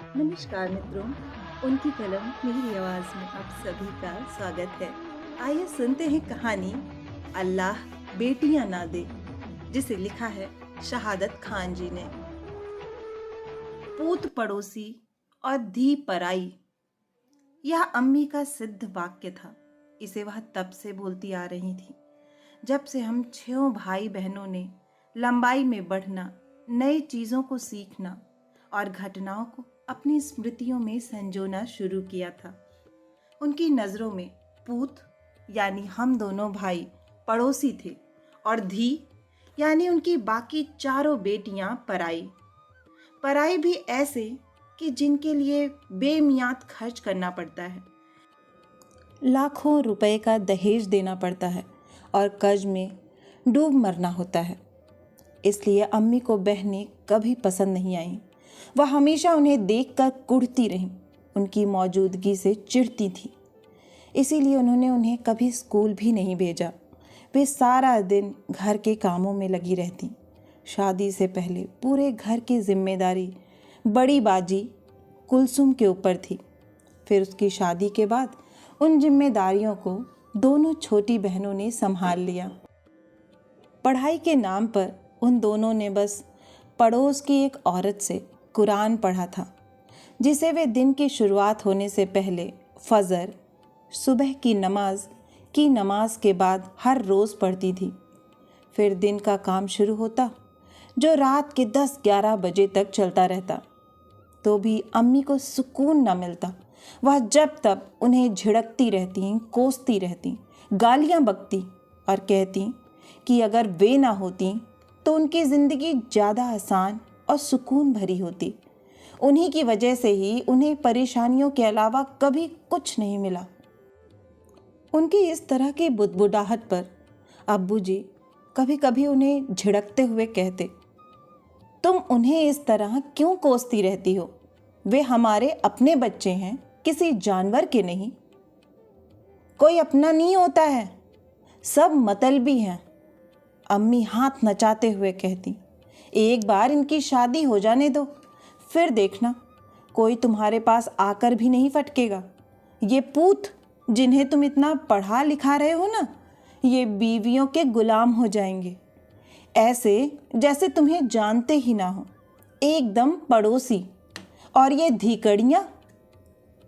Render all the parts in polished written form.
नमस्कार मित्रों, उनकी कलम मेरी आवाज में आप सभी का स्वागत है। आइए सुनते हैं कहानी अल्लाह बेटियां ना दे, जिसे लिखा है शहादत खान जी ने। पूत पड़ोसी और धी पराई, यह अम्मी का सिद्ध वाक्य था। इसे वह तब से बोलती आ रही थी जब से हम 6 भाई बहनों ने लंबाई में बढ़ना, नई चीजों को सीखना और घटनाओं को अपनी स्मृतियों में संजोना शुरू किया था। उनकी नजरों में पूत यानी हम दोनों भाई पड़ोसी थे और धी यानी उनकी बाकी चारों बेटियां पराई। पराई भी ऐसे कि जिनके लिए बेमियाद खर्च करना पड़ता है, लाखों रुपए का दहेज देना पड़ता है और कर्ज में डूब मरना होता है। इसलिए अम्मी को बहनें कभी पसंद नहीं आईं। वह हमेशा उन्हें देखकर कुढ़ती रहीं, उनकी मौजूदगी से चिढ़ती थी। इसीलिए उन्होंने उन्हें कभी स्कूल भी नहीं भेजा। वे सारा दिन घर के कामों में लगी रहती। शादी से पहले पूरे घर की जिम्मेदारी बड़ी बाजी कुलसुम के ऊपर थी। फिर उसकी शादी के बाद उन जिम्मेदारियों को दोनों छोटी बहनों ने संभाल लिया। पढ़ाई के नाम पर उन दोनों ने बस पड़ोस की एक औरत से कुरान पढ़ा था, जिसे वे दिन की शुरुआत होने से पहले फजर, सुबह की नमाज के बाद हर रोज़ पढ़ती थी। फिर दिन का काम शुरू होता, जो रात के 10-11 बजे तक चलता रहता। तो भी अम्मी को सुकून न मिलता। वह जब तब उन्हें झिड़कती रहती, कोसती रहती, गालियाँ बकती और कहती कि अगर वे ना होती तो उनकी ज़िंदगी ज़्यादा आसान और सुकून भरी होती। उन्हीं की वजह से ही उन्हें परेशानियों के अलावा कभी कुछ नहीं मिला। उनकी इस तरह की बुदबुदाहट पर अब्बू जी कभी कभी उन्हें झिड़कते हुए कहते, तुम उन्हें इस तरह क्यों कोसती रहती हो? वे हमारे अपने बच्चे हैं, किसी जानवर के नहीं। कोई अपना नहीं होता है, सब मतलबी हैं। अम्मी हाथ नचाते हुए कहती, एक बार इनकी शादी हो जाने दो, फिर देखना कोई तुम्हारे पास आकर भी नहीं फटकेगा। ये पूत जिन्हें तुम इतना पढ़ा लिखा रहे हो ना, ये बीवियों के गुलाम हो जाएंगे, ऐसे जैसे तुम्हें जानते ही ना हो, एकदम पड़ोसी। और ये धीकड़ियाँ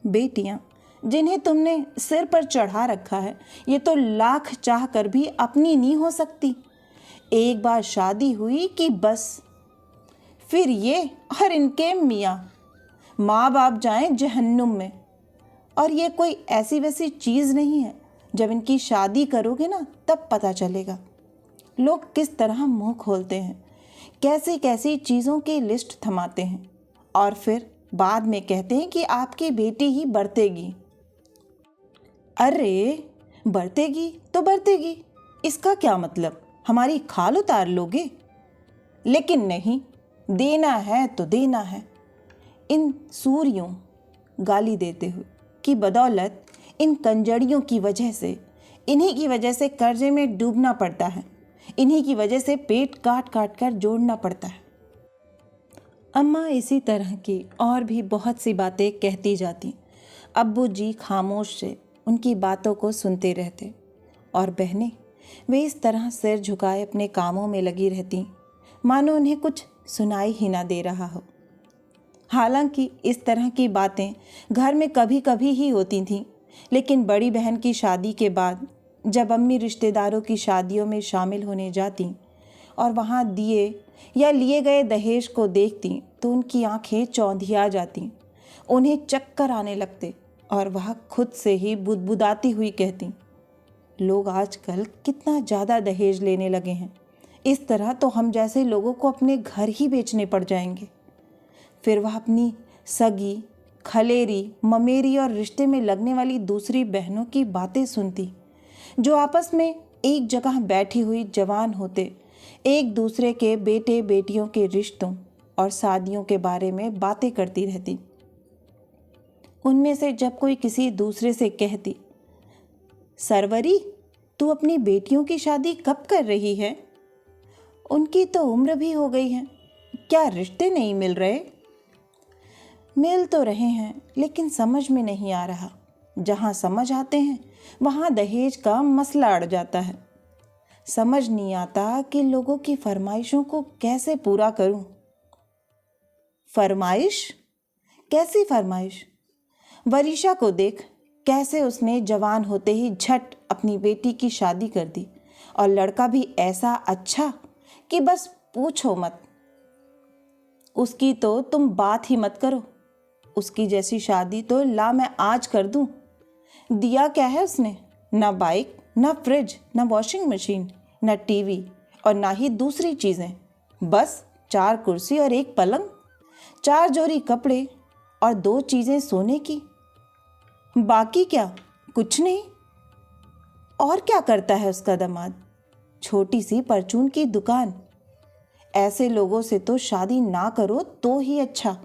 बेटियाँ जिन्हें तुमने सिर पर चढ़ा रखा है, ये तो लाख चाह कर भी अपनी नहीं हो सकती। एक बार शादी हुई कि बस, फिर ये और इनके मियाँ माँ बाप जाएं जहन्नुम में। और ये कोई ऐसी वैसी चीज़ नहीं है, जब इनकी शादी करोगे ना तब पता चलेगा। लोग किस तरह मुंह खोलते हैं, कैसी कैसी चीज़ों की लिस्ट थमाते हैं और फिर बाद में कहते हैं कि आपकी बेटी ही बरतेगी। अरे बरतेगी तो बरतेगी, इसका क्या मतलब? हमारी खाल उतार लोगे? लेकिन नहीं, देना है तो देना है। इन सूरियों गाली देते हुए की बदौलत, इन कंजड़ियों की वजह से, इन्हीं की वजह से कर्जे में डूबना पड़ता है, इन्हीं की वजह से पेट काट काट कर जोड़ना पड़ता है। अम्मा इसी तरह की और भी बहुत सी बातें कहती जाती। अब्बू जी खामोश से उनकी बातों को सुनते रहते और बहनें वे इस तरह सिर झुकाए अपने कामों में लगी रहती, मानो उन्हें कुछ सुनाई ही ना दे रहा हो। हालांकि इस तरह की बातें घर में कभी कभी ही होती थीं, लेकिन बड़ी बहन की शादी के बाद जब अम्मी रिश्तेदारों की शादियों में शामिल होने जाती और वहाँ दिए या लिए गए दहेज को देखती तो उनकी आंखें चौंधिया जाती, उन्हें चक्कर आने लगते और वह खुद से ही बुदबुदाती हुई कहती, लोग आजकल कितना ज़्यादा दहेज लेने लगे हैं, इस तरह तो हम जैसे लोगों को अपने घर ही बेचने पड़ जाएंगे। फिर वह अपनी सगी, खलेरी, ममेरी और रिश्ते में लगने वाली दूसरी बहनों की बातें सुनती, जो आपस में एक जगह बैठी हुई जवान होते एक दूसरे के बेटे बेटियों के रिश्तों और शादियों के बारे में बातें करती रहती। उनमें से जब कोई किसी दूसरे से कहती, सरवरी तू अपनी बेटियों की शादी कब कर रही है? उनकी तो उम्र भी हो गई है, क्या रिश्ते नहीं मिल रहे? मिल तो रहे हैं लेकिन समझ में नहीं आ रहा। जहाँ समझ आते हैं वहाँ दहेज का मसला अड़ जाता है। समझ नहीं आता कि लोगों की फरमाइशों को कैसे पूरा करूं। फरमाइश? कैसी फरमाइश? वरीशा को देख, कैसे उसने जवान होते ही झट अपनी बेटी की शादी कर दी, और लड़का भी ऐसा अच्छा कि बस पूछो मत। उसकी तो तुम बात ही मत करो। उसकी जैसी शादी तो ला मैं आज कर दूं। दिया क्या है उसने? ना बाइक, ना फ्रिज, ना वॉशिंग मशीन, ना टीवी, और ना ही दूसरी चीजें। बस 4 कुर्सी और 1 पलंग, 4 जोड़ी कपड़े और 2 चीजें सोने की। बाकी क्या? कुछ नहीं। और क्या करता है उसका दामाद? छोटी सी परचून की दुकान। ऐसे लोगों से तो शादी ना करो तो ही अच्छा।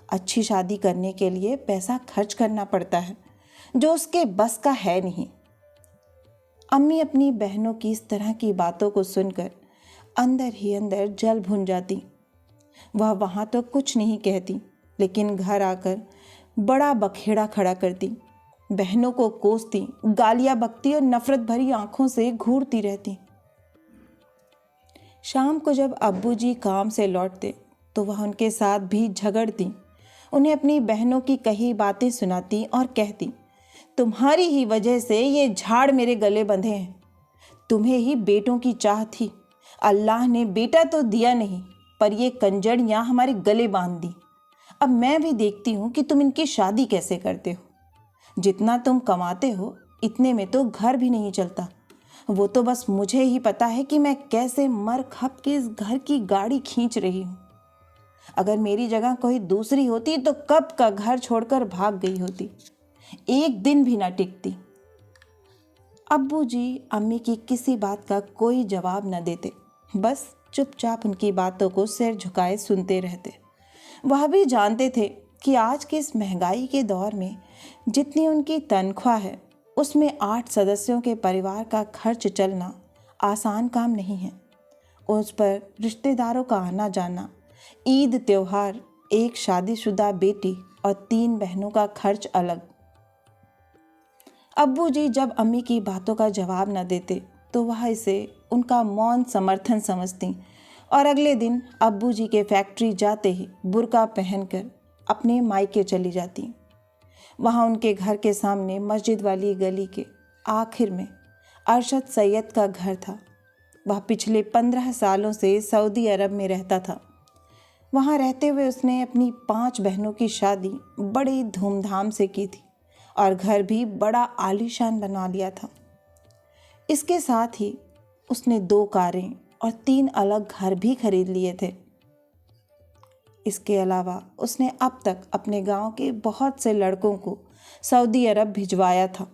अच्छी शादी करने के लिए पैसा खर्च करना पड़ता है, जो उसके बस का है नहीं। अम्मी अपनी बहनों की इस तरह की बातों को सुनकर अंदर ही अंदर जल भुन जाती। वह वहाँ तो कुछ नहीं कहती, लेकिन घर आकर बड़ा बखेड़ा खड़ा करती, बहनों को कोसती, गालियां बकती और नफरत भरी आंखों से घूरती रहती। शाम को जब अब्बू जी काम से लौटते तो वह उनके साथ भी झगड़ती, उन्हें अपनी बहनों की कही बातें सुनाती और कहती, तुम्हारी ही वजह से ये झाड़ मेरे गले बंधे हैं। तुम्हें ही बेटों की चाह थी, अल्लाह ने बेटा तो दिया नहीं, पर ये कंजड़ियां हमारे गले बांध दी। अब मैं भी देखती हूँ कि तुम इनकी शादी कैसे करते हो। जितना तुम कमाते हो इतने में तो घर भी नहीं चलता। वो तो बस मुझे ही पता है कि मैं कैसे मर खप के इस घर की गाड़ी खींच रही हूँ। अगर मेरी जगह कोई दूसरी होती तो कब का घर छोड़कर भाग गई होती, एक दिन भी ना टिकती। अब्बू जी अम्मी की किसी बात का कोई जवाब न देते, बस चुपचाप उनकी बातों को सिर झुकाए सुनते रहते। वह भी जानते थे कि आज के इस महंगाई के दौर में जितनी उनकी तनख्वाह है, उसमें 8 सदस्यों के परिवार का खर्च चलना आसान काम नहीं है। उस पर रिश्तेदारों का आना जाना, ईद त्योहार, एक शादीशुदा बेटी और 3 बहनों का खर्च अलग। अब्बू जी जब अम्मी की बातों का जवाब न देते तो वह इसे उनका मौन समर्थन समझती, और अगले दिन अब्बू जी के फैक्ट्री जाते ही बुर्का पहनकर अपने मायके चली जाती। वहाँ उनके घर के सामने मस्जिद वाली गली के आखिर में अरशद सैयद का घर था। वह पिछले 15 सालों से सऊदी अरब में रहता था। वहाँ रहते हुए उसने अपनी 5 बहनों की शादी बड़ी धूमधाम से की थी और घर भी बड़ा आलीशान बना लिया था। इसके साथ ही उसने 2 कारें और 3 अलग घर भी खरीद लिए थे। इसके अलावा उसने अब तक अपने गांव के बहुत से लड़कों को सऊदी अरब भिजवाया था।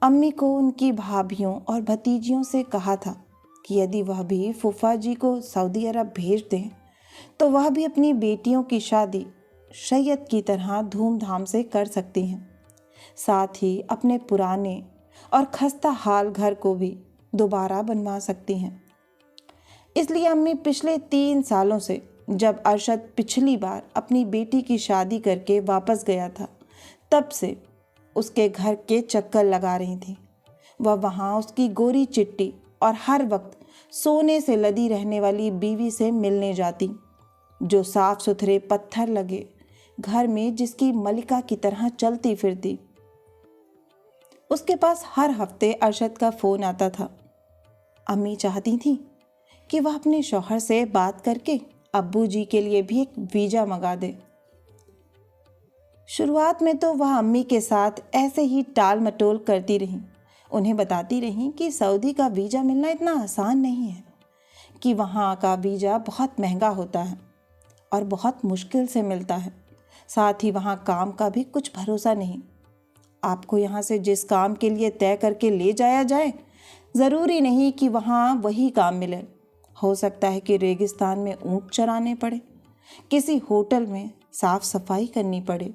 अम्मी को उनकी भाभियों और भतीजियों से कहा था कि यदि वह भी फूफा जी को सऊदी अरब भेज दें तो वह भी अपनी बेटियों की शादी सैयद की तरह धूमधाम से कर सकती हैं। साथ ही अपने पुराने और खस्ता हाल घर को भी दोबारा बनवा सकती हैं। इसलिए अम्मी पिछले 3 सालों से, जब अरशद पिछली बार अपनी बेटी की शादी करके वापस गया था, तब से उसके घर के चक्कर लगा रही थी। वह वहाँ उसकी गोरी चिट्टी और हर वक्त सोने से लदी रहने वाली बीवी से मिलने जाती, जो साफ सुथरे पत्थर लगे घर में जिसकी मलिका की तरह चलती फिरती। उसके पास हर हफ्ते अरशद का फ़ोन आता था। अम्मी चाहती थी कि वह अपने शौहर से बात करके अब्बू जी के लिए भी एक वीज़ा मंगा दे। शुरुआत में तो वह अम्मी के साथ ऐसे ही टाल मटोल करती रही, उन्हें बताती रही कि सऊदी का वीज़ा मिलना इतना आसान नहीं है, कि वहाँ का वीज़ा बहुत महंगा होता है और बहुत मुश्किल से मिलता है। साथ ही वहाँ काम का भी कुछ भरोसा नहीं। आपको यहाँ से जिस काम के लिए तय करके ले जाया जाए, ज़रूरी नहीं कि वहाँ वही काम मिले। हो सकता है कि रेगिस्तान में ऊँट चराने पड़े, किसी होटल में साफ सफाई करनी पड़े,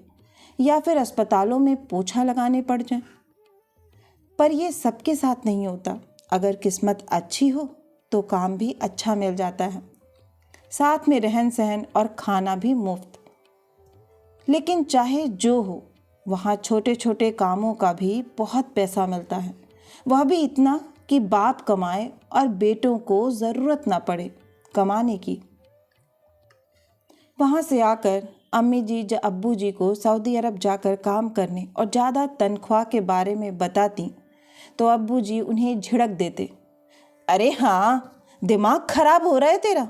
या फिर अस्पतालों में पोछा लगाने पड़ जाए। पर यह सबके साथ नहीं होता। अगर किस्मत अच्छी हो तो काम भी अच्छा मिल जाता है, साथ में रहन सहन और खाना भी मुफ्त। लेकिन चाहे जो हो, वहाँ छोटे छोटे कामों का भी बहुत पैसा मिलता है, वह भी इतना कि बाप कमाए और बेटों को ज़रूरत ना पड़े कमाने की। वहाँ से आकर अम्मी जी अब्बू जी को सऊदी अरब जाकर काम करने और ज़्यादा तनख्वाह के बारे में बताती तो अब्बू जी उन्हें झिड़क देते, अरे हाँ, दिमाग खराब हो रहा है तेरा।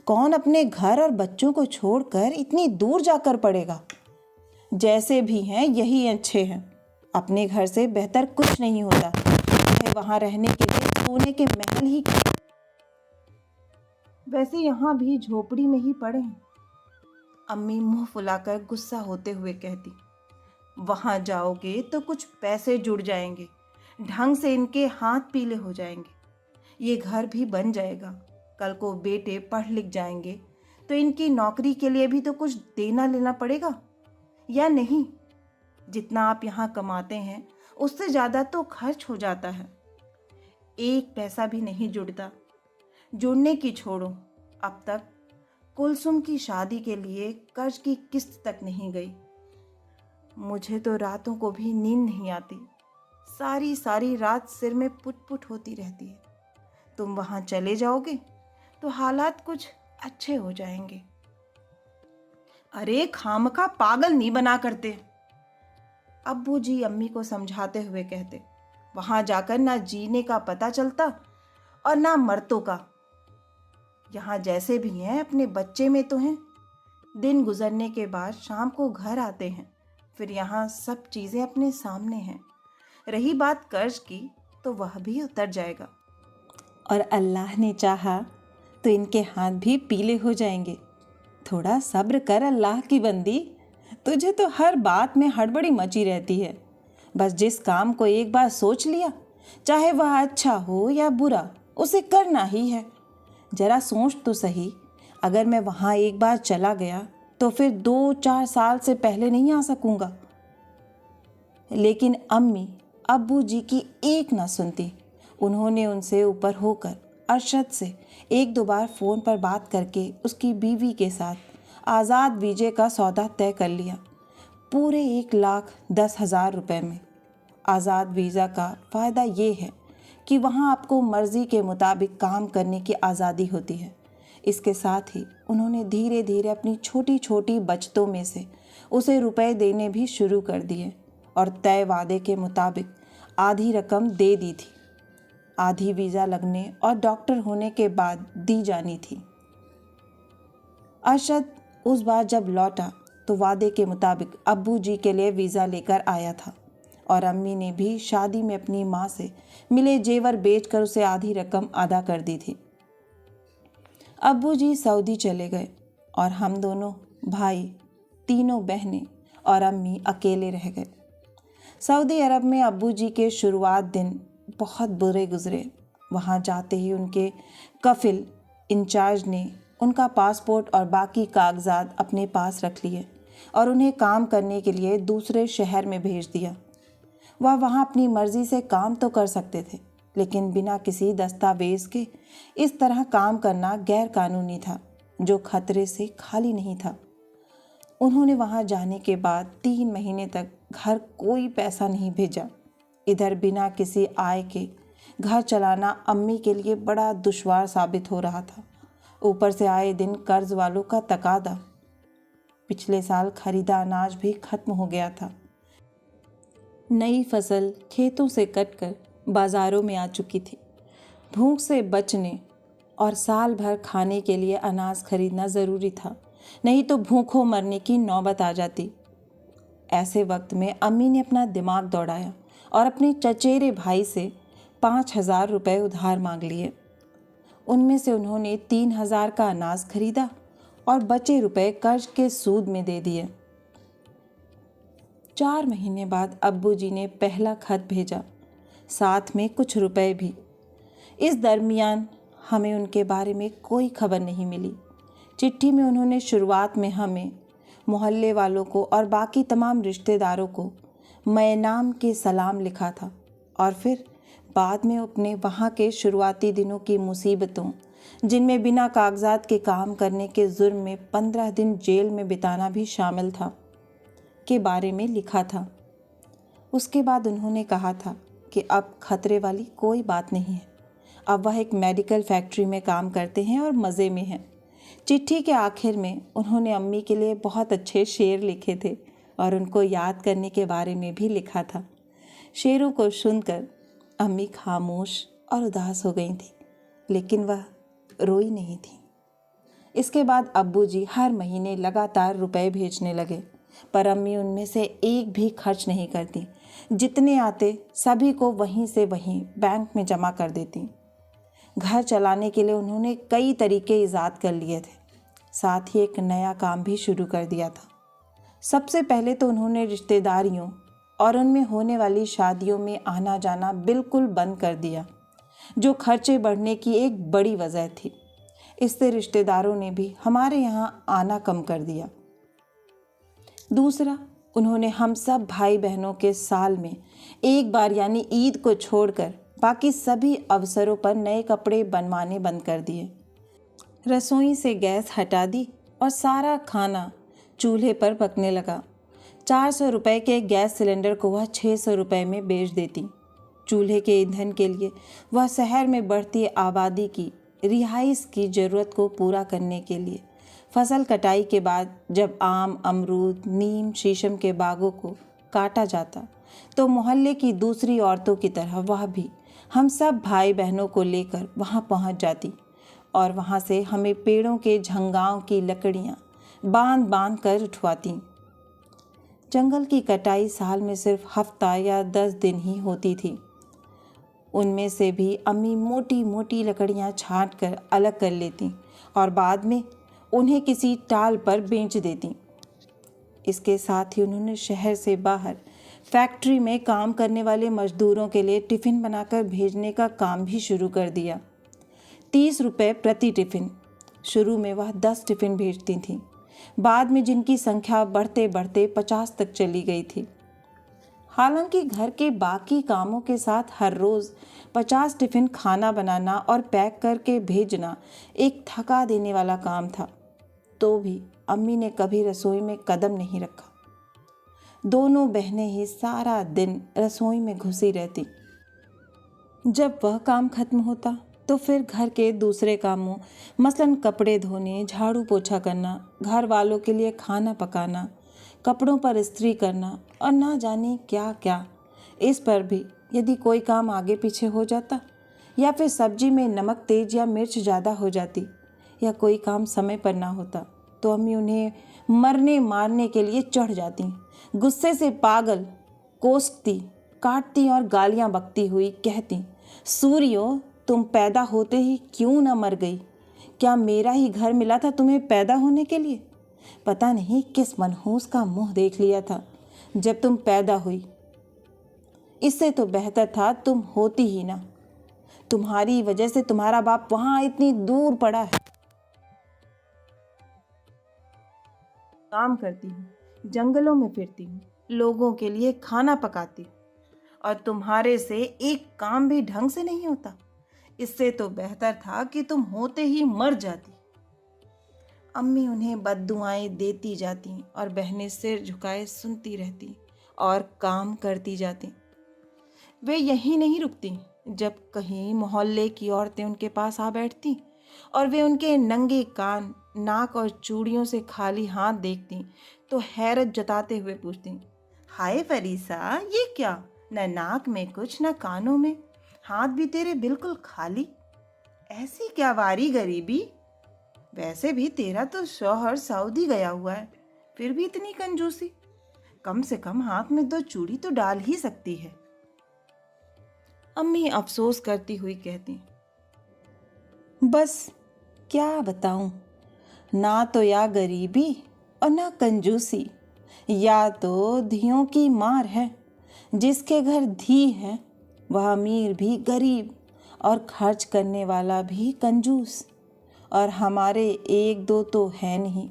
कौन अपने घर और बच्चों को छोड़कर इतनी दूर जाकर पड़ेगा। जैसे भी हैं यही अच्छे हैं, अपने घर से बेहतर कुछ नहीं होता, चाहे वहाँ रहने के लिए सोने के महल ही क्यों। वैसे यहाँ भी झोपड़ी में ही पड़े हैं। अम्मी मुंह फुलाकर गुस्सा होते हुए कहती, वहाँ जाओगे तो कुछ पैसे जुड़ जाएंगे, ढंग से इनके हाथ पीले हो जाएंगे, ये घर भी बन जाएगा, कल को बेटे पढ़ लिख जाएंगे तो इनकी नौकरी के लिए भी तो कुछ देना लेना पड़ेगा या नहीं। जितना आप यहाँ कमाते हैं उससे ज़्यादा तो खर्च हो जाता है, एक पैसा भी नहीं जुड़ता। जुड़ने की छोड़ो, अब तक कुलसुम की शादी के लिए कर्ज की किस्त तक नहीं गई। मुझे तो रातों को भी नींद नहीं आती, सारी सारी रात सिर में पुट पुट होती रहती है। तुम वहाँ चले जाओगे तो हालात कुछ अच्छे हो जाएंगे। अरे खामखा पागल नहीं बना करते, अब्बू जी अम्मी को समझाते हुए कहते, वहाँ जाकर ना जीने का पता चलता और ना मर्दों का। यहाँ जैसे भी हैं अपने बच्चे में तो हैं, दिन गुजरने के बाद शाम को घर आते हैं, फिर यहाँ सब चीज़ें अपने सामने हैं। रही बात कर्ज की तो वह भी उतर जाएगा और अल्लाह ने चाहा तो इनके हाथ भी पीले हो जाएंगे। थोड़ा सब्र कर अल्लाह की बंदी, तुझे तो हर बात में हड़बड़ी मची रहती है। बस जिस काम को एक बार सोच लिया, चाहे वह अच्छा हो या बुरा, उसे करना ही है। जरा सोच तो सही, अगर मैं वहाँ एक बार चला गया तो फिर 2-4 साल से पहले नहीं आ सकूँगा। लेकिन अम्मी अब्बू जी की एक ना सुनती। उन्होंने उनसे ऊपर होकर अरशद से 1-2 बार फ़ोन पर बात करके उसकी बीवी के साथ आज़ाद वीजे का सौदा तय कर लिया, पूरे 1,10,000 रुपये में। आज़ाद वीज़ा का फ़ायदा ये है कि वहाँ आपको मर्ज़ी के मुताबिक काम करने की आज़ादी होती है। इसके साथ ही उन्होंने धीरे धीरे अपनी छोटी छोटी बचतों में से उसे रुपए देने भी शुरू कर दिए और तय वादे के मुताबिक आधी रकम दे दी थी। आधी वीज़ा लगने और डॉक्टर होने के बाद दी जानी थी। अरशद उस बार जब लौटा तो वादे के मुताबिक अब्बू जी के लिए वीज़ा लेकर आया था और अम्मी ने भी शादी में अपनी माँ से मिले जेवर बेचकर उसे आधी रकम अदा कर दी थी। अब्बू जी सऊदी चले गए और हम दोनों भाई, तीनों बहनें और अम्मी अकेले रह गए। सऊदी अरब में अब्बू जी के शुरुआत दिन बहुत बुरे गुजरे। वहाँ जाते ही उनके कफिल इंचार्ज ने उनका पासपोर्ट और बाकी कागजात अपने पास रख लिए और उन्हें काम करने के लिए दूसरे शहर में भेज दिया। वह वहाँ अपनी मर्ज़ी से काम तो कर सकते थे, लेकिन बिना किसी दस्तावेज़ के इस तरह काम करना गैर कानूनी था, जो खतरे से खाली नहीं था। उन्होंने वहाँ जाने के बाद 3 महीने तक घर कोई पैसा नहीं भेजा। इधर बिना किसी आय के घर चलाना अम्मी के लिए बड़ा दुश्वार साबित हो रहा था। ऊपर से आए दिन कर्ज वालों का तकादा। पिछले साल खरीदा अनाज भी खत्म हो गया था। नई फसल खेतों से कटकर बाज़ारों में आ चुकी थी। भूख से बचने और साल भर खाने के लिए अनाज खरीदना ज़रूरी था, नहीं तो भूखों मरने की नौबत आ जाती। ऐसे वक्त में अम्मी ने अपना दिमाग दौड़ाया और अपने चचेरे भाई से 5,000 रुपये उधार मांग लिए। उनमें से उन्होंने 3,000 का अनाज खरीदा और बचे रुपए कर्ज के सूद में दे दिए। 4 महीने बाद अब्बू जी ने पहला खत भेजा, साथ में कुछ रुपए भी। इस दरमियान हमें उनके बारे में कोई खबर नहीं मिली। चिट्ठी में उन्होंने शुरुआत में हमें, मोहल्ले वालों को और बाकी तमाम रिश्तेदारों को मैं नाम के सलाम लिखा था और फिर बाद में अपने वहाँ के शुरुआती दिनों की मुसीबतों, जिनमें बिना कागजात के काम करने के जुर्म में 15 दिन जेल में बिताना भी शामिल था, के बारे में लिखा था। उसके बाद उन्होंने कहा था कि अब खतरे वाली कोई बात नहीं है। अब वह एक मेडिकल फैक्ट्री में काम करते हैं और मज़े में हैं। चिट्ठी के आखिर में उन्होंने अम्मी के लिए बहुत अच्छे शेर लिखे थे और उनको याद करने के बारे में भी लिखा था। शेरों को सुनकर अम्मी खामोश और उदास हो गई थी, लेकिन वह रोई नहीं थी। इसके बाद अब्बू जी हर महीने लगातार रुपए भेजने लगे, पर अम्मी उनमें से एक भी खर्च नहीं करती। जितने आते सभी को वहीं से वहीं बैंक में जमा कर देती। घर चलाने के लिए उन्होंने कई तरीके ईजाद कर लिए थे। साथ ही एक नया काम भी शुरू कर दिया था। सबसे पहले तो उन्होंने रिश्तेदारियों और उनमें होने वाली शादियों में आना जाना बिल्कुल बंद कर दिया, जो खर्चे बढ़ने की एक बड़ी वजह थी। इससे रिश्तेदारों ने भी हमारे यहाँ आना कम कर दिया। दूसरा, उन्होंने हम सब भाई बहनों के साल में एक बार यानी ईद को छोड़कर बाकी सभी अवसरों पर नए कपड़े बनवाने बंद कर दिए। रसोई से गैस हटा दी और सारा खाना चूल्हे पर पकने लगा। 400 रुपये के गैस सिलेंडर को वह 600 रुपये में बेच देती। चूल्हे के ईंधन के लिए वह शहर में बढ़ती आबादी की रिहाइश की ज़रूरत को पूरा करने के लिए फसल कटाई के बाद जब आम, अमरूद, नीम, शीशम के बागों को काटा जाता तो मोहल्ले की दूसरी औरतों की तरह वह भी हम सब भाई बहनों को लेकर वहां पहुंच जाती और वहां से हमें पेड़ों के झंगाओं की लकड़ियां बांध बांध कर उठवाती। जंगल की कटाई साल में सिर्फ हफ्ता या 10 दिन ही होती थी। उनमें से भी अम्मी मोटी मोटी लकड़ियां छांट कर अलग कर लेती और बाद में उन्हें किसी टाल पर बेच देती। इसके साथ ही उन्होंने शहर से बाहर फैक्ट्री में काम करने वाले मजदूरों के लिए टिफ़िन बनाकर भेजने का काम भी शुरू कर दिया। 30 रुपये प्रति टिफ़िन। शुरू में वह 10 टिफ़िन भेजती थीं, बाद में जिनकी संख्या बढ़ते बढ़ते 50 तक चली गई थी। हालांकि घर के बाकी कामों के साथ हर रोज़ 50 टिफ़िन खाना बनाना और पैक करके भेजना एक थका देने वाला काम था, तो भी अम्मी ने कभी रसोई में कदम नहीं रखा। दोनों बहनें ही सारा दिन रसोई में घुसी रहती। जब वह काम खत्म होता तो फिर घर के दूसरे कामों मसलन कपड़े धोने, झाड़ू पोछा करना, घर वालों के लिए खाना पकाना, कपड़ों पर इस्त्री करना और ना जाने क्या क्या। इस पर भी यदि कोई काम आगे पीछे हो जाता या फिर सब्जी में नमक तेज या मिर्च ज़्यादा हो जाती या कोई काम समय पर ना होता तो अम्मी उन्हें मरने मारने के लिए चढ़ जाती। गुस्से से पागल कोसती, काटती और गालियां बकती हुई कहती, सूर्यो तुम पैदा होते ही क्यों न मर गई? क्या मेरा ही घर मिला था तुम्हें पैदा होने के लिए? पता नहीं किस मनहूस का मुंह देख लिया था जब तुम पैदा हुई। इससे तो बेहतर था तुम होती ही ना। तुम्हारी वजह से तुम्हारा बाप वहां इतनी दूर पड़ा है। काम करती हूँ, जंगलों में फिरती हूँ, लोगों के लिए खाना पकाती हूँ और तुम्हारे से एक काम भी ढंग से नहीं होता। इससे तो बेहतर था कि तुम होते ही मर जाती। अम्मी उन्हें बद्दुआएं देती जाती और बहनें सिर झुकाए सुनती रहती और काम करती जाती। वे यहीं नहीं रुकती। जब कहीं मोहल्ले की औरतें उनके पास आ बैठती और वे उनके नंगे कान, नाक और चूड़ियों से खाली हाथ देखती तो हैरत जताते हुए पूछती, हाय फरीसा, ये क्या? न नाक में कुछ, न कानों में, हाथ भी तेरे बिल्कुल खाली। ऐसी क्या वारी गरीबी? वैसे भी तेरा तो शौहर सऊदी गया हुआ है, फिर भी इतनी कंजूसी। कम से कम हाथ में 2 चूड़ी तो डाल ही सकती है। अम्मी अफसोस करती हुई कहती, बस क्या बताऊं, ना तो या गरीबी और ना कंजूसी, या तो धियों की मार है। जिसके घर धी है वह अमीर भी गरीब और खर्च करने वाला भी कंजूस। और हमारे 1-2 तो है नहीं,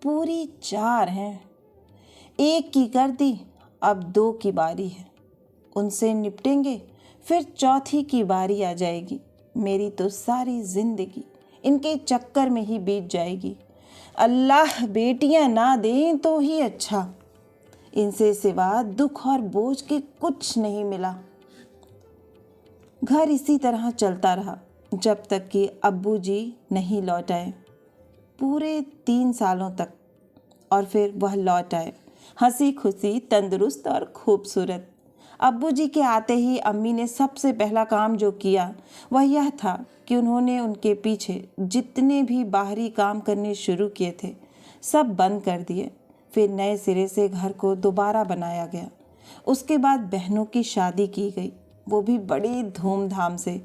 पूरी 4 हैं। एक की कर दी, अब 2 की बारी है। उनसे निपटेंगे, फिर चौथी की बारी आ जाएगी। मेरी तो सारी जिंदगी इनके चक्कर में ही बीत जाएगी। अल्लाह बेटियां ना दें तो ही अच्छा। इनसे सिवा दुख और बोझ के कुछ नहीं मिला। घर इसी तरह चलता रहा जब तक कि अब्बू जी नहीं लौट आए, पूरे 3 सालों तक। और फिर वह लौट आए, हंसी खुशी, तंदुरुस्त और खूबसूरत। अब्बू जी के आते ही अम्मी ने सबसे पहला काम जो किया वह यह था कि उन्होंने उनके पीछे जितने भी बाहरी काम करने शुरू किए थे सब बंद कर दिए। फिर नए सिरे से घर को दोबारा बनाया गया। उसके बाद बहनों की शादी की गई, वो भी बड़ी धूमधाम से।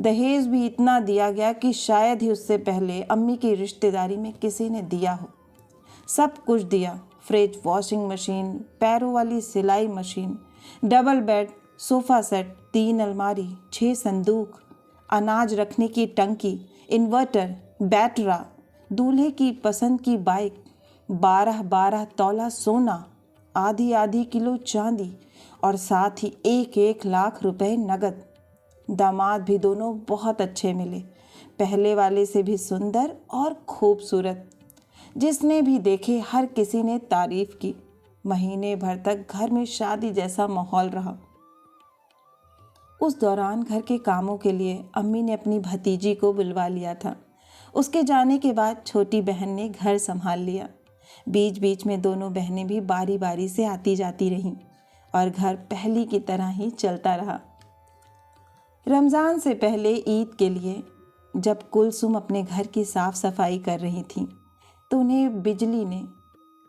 दहेज भी इतना दिया गया कि शायद ही उससे पहले अम्मी की रिश्तेदारी में किसी ने दिया हो। सब कुछ दिया, फ्रिज, वॉशिंग मशीन, पैरों वाली सिलाई machine, double bed, sofa set, 3 अलमारी, 6 संदूक, अनाज रखने की टंकी, इन्वर्टर, बैटरा, दूल्हे की पसंद की बाइक, 12-12 तौला सोना, आधी आधी किलो चांदी और साथ ही 1-1 लाख रुपए नगद। दामाद भी दोनों बहुत अच्छे मिले, पहले वाले से भी सुंदर और खूबसूरत। जिसने भी देखे हर किसी ने तारीफ की। महीने भर तक घर में शादी जैसा माहौल रहा। उस दौरान घर के कामों के लिए अम्मी ने अपनी भतीजी को बुलवा लिया था। उसके जाने के बाद छोटी बहन ने घर संभाल लिया। बीच बीच में दोनों बहनें भी बारी बारी से आती जाती रहीं और घर पहली की तरह ही चलता रहा। रमज़ान से पहले ईद के लिए जब कुलसुम अपने घर की साफ सफाई कर रही थी तो उन्हें बिजली ने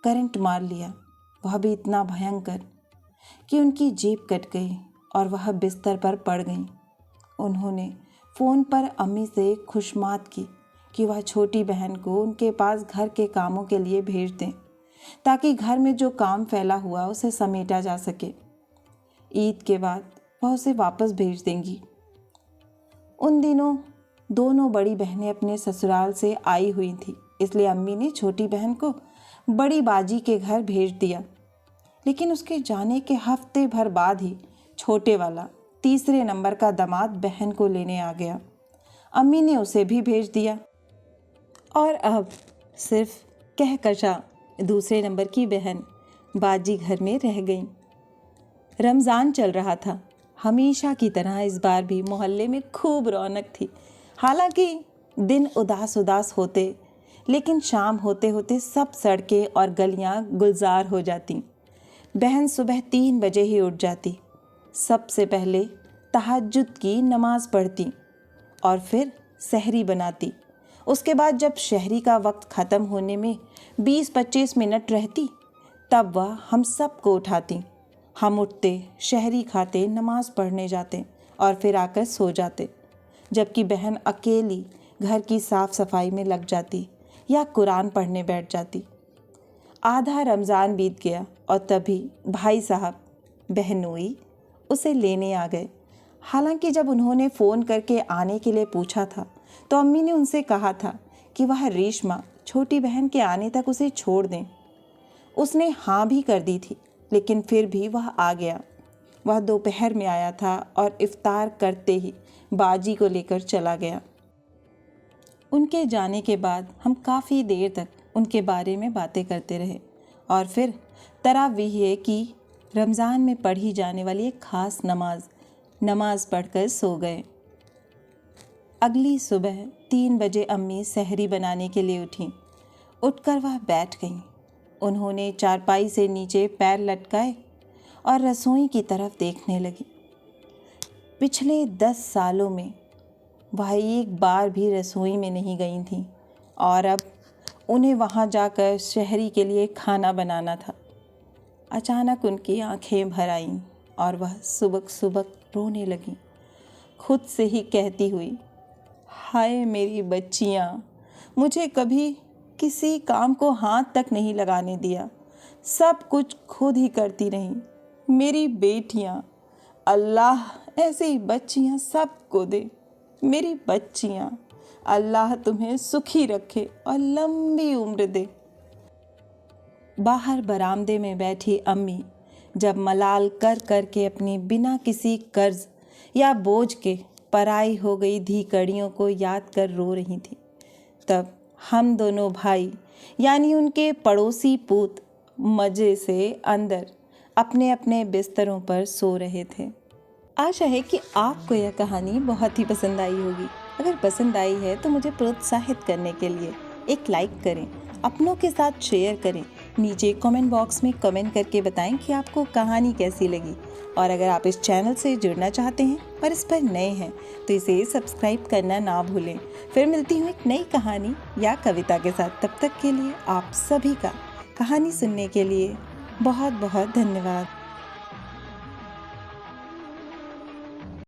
करंट मार लिया। वह भी इतना भयंकर कि उनकी जीभ कट गई और वह बिस्तर पर पड़ गईं। उन्होंने फ़ोन पर अम्मी से खुशमात की कि वह छोटी बहन को उनके पास घर के कामों के लिए भेज दें ताकि घर में जो काम फैला हुआ उसे समेटा जा सके। ईद के बाद वह उसे वापस भेज देंगी। उन दिनों दोनों बड़ी बहनें अपने ससुराल से आई हुई थी, इसलिए अम्मी ने छोटी बहन को बड़ी बाजी के घर भेज दिया। लेकिन उसके जाने के हफ्ते भर बाद ही छोटे वाला 3 नंबर का दामाद बहन को लेने आ गया। अम्मी ने उसे भी भेज दिया और अब सिर्फ कहकशा 2 नंबर की बहन बाजी घर में रह गई। रमज़ान चल रहा था। हमेशा की तरह इस बार भी मोहल्ले में खूब रौनक थी। हालांकि दिन उदास उदास होते, लेकिन शाम होते होते सब सड़कें और गलियां गुलजार हो जाती। बहन सुबह 3 बजे ही उठ जाती, सबसे पहले तहज्जुद की नमाज पढ़ती और फिर सहरी बनाती। उसके बाद जब शहरी का वक्त ख़त्म होने में 20-25 मिनट रहती तब वह हम सबको उठाती। हम उठते, शहरी खाते, नमाज पढ़ने जाते और फिर आकर सो जाते, जबकि बहन अकेली घर की साफ़ सफाई में लग जाती या कुरान पढ़ने बैठ जाती। आधा रमज़ान बीत गया और तभी भाई साहब बहनोई उसे लेने आ गए। हालांकि जब उन्होंने फ़ोन करके आने के लिए पूछा था तो अम्मी ने उनसे कहा था कि वह रेशमा छोटी बहन के आने तक उसे छोड़ दें। उसने हाँ भी कर दी थी, लेकिन फिर भी वह आ गया। वह दोपहर में आया था और इफ्तार करते ही बाजी को लेकर चला गया। उनके जाने के बाद हम काफ़ी देर तक उनके बारे में बातें करते रहे और फिर तरावीह की रमज़ान में पढ़ी जाने वाली एक ख़ास नमाज पढ़कर सो गए। अगली सुबह 3 बजे अम्मी सहरी बनाने के लिए उठीं। उठकर वह बैठ गईं। उन्होंने चारपाई से नीचे पैर लटकाए और रसोई की तरफ देखने लगी। पिछले 10 सालों में वह एक बार भी रसोई में नहीं गई थीं और अब उन्हें वहाँ जाकर शहरी के लिए खाना बनाना था। अचानक उनकी आंखें भर आईं और वह सुबक सुबक रोने लगीं, खुद से ही कहती हुई, हाय मेरी बच्चियाँ, मुझे कभी किसी काम को हाथ तक नहीं लगाने दिया, सब कुछ खुद ही करती रहीं। मेरी बेटियाँ, अल्लाह ऐसी बच्चियाँ सबको दे। मेरी बच्चियाँ, अल्लाह तुम्हें सुखी रखे और लंबी उम्र दे। बाहर बरामदे में बैठी अम्मी जब मलाल कर कर के अपनी बिना किसी कर्ज या बोझ के पराई हो गई धीकड़ियों को याद कर रो रही थी, तब हम दोनों भाई यानी उनके पड़ोसी पूत मज़े से अंदर अपने अपने बिस्तरों पर सो रहे थे। आशा है कि आपको यह कहानी बहुत ही पसंद आई होगी। अगर पसंद आई है तो मुझे प्रोत्साहित करने के लिए एक लाइक करें, अपनों के साथ शेयर करें, नीचे कमेंट बॉक्स में कमेंट करके बताएं कि आपको कहानी कैसी लगी। और अगर आप इस चैनल से जुड़ना चाहते हैं और इस पर नए हैं तो इसे सब्सक्राइब करना ना भूलें। फिर मिलती हूँ एक नई कहानी या कविता के साथ। तब तक के लिए आप सभी का कहानी सुनने के लिए बहुत बहुत धन्यवाद।